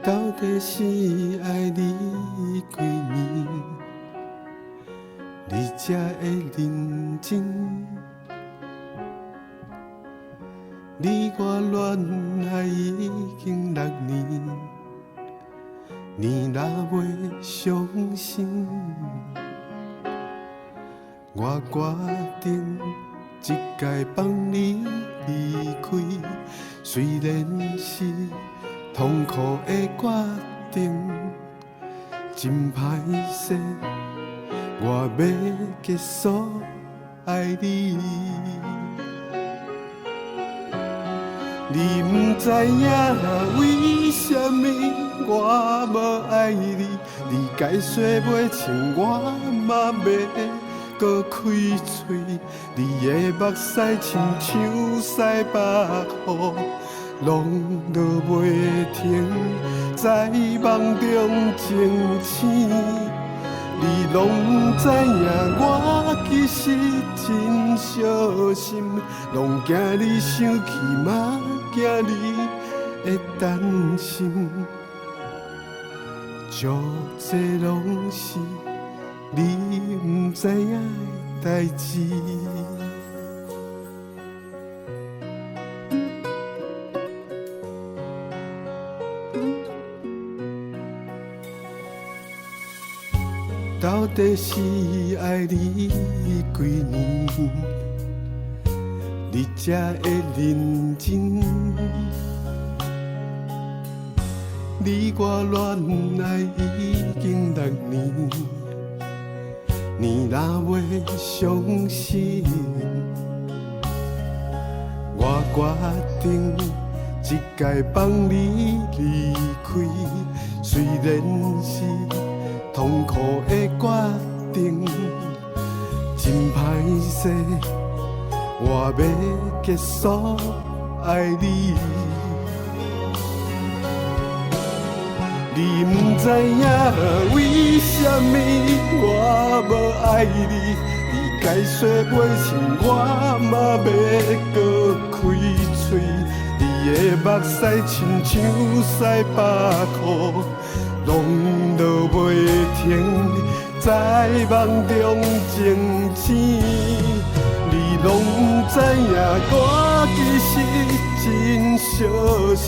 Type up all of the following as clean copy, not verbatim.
到底是爱你几年，你才会认真？你我恋爱已经6年，你若袂相信，我决定一届放你离开，虽然是痛苦的决定，真歹势，我要结束爱你。你不知影为什么我无爱你，你该说袂清，我嘛要搁开嘴。你的目屎亲像西北雨，拢落袂停，在梦中惊醒。你拢不知影，我其实真小心，拢惊你生气，嘛惊你会担心，足多拢是你不知影的代志。到底是爱你几年，你才会认真？你我恋爱已经6年，你若袂相信，我决定一届放你离开，虽然是痛苦的决定，真歹势，我要结束爱你。你不知影为什么我无爱你，你该说袂清，我嘛要搁开嘴。你的目屎亲像西北雨，拢落袂停，在梦中惊醒。你拢不知影，我其实真小心，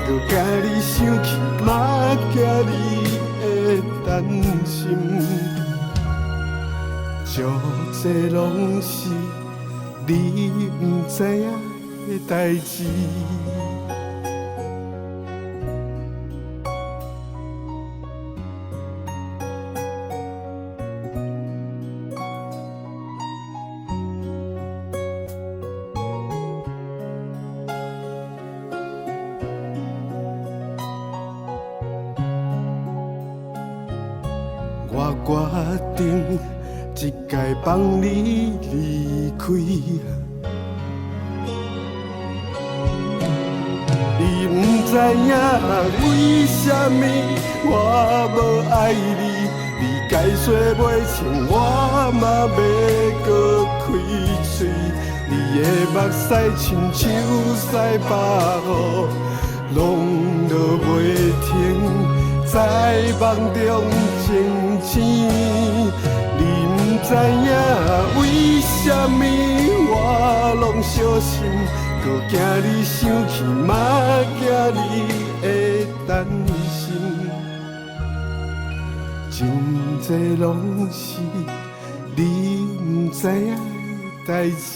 搁惊你生气，嘛惊你会担心，足多拢是你不知影的代志。我决定一届放你离开，你不知影为什么我无爱你，你该说袂清，我嘛要搁开嘴。你的目屎亲像西北雨，拢落袂停，在梦中惊醒。你不知影为什么我拢小心，搁惊你生气，嘛惊你会担心，真多拢是你不知影的代志。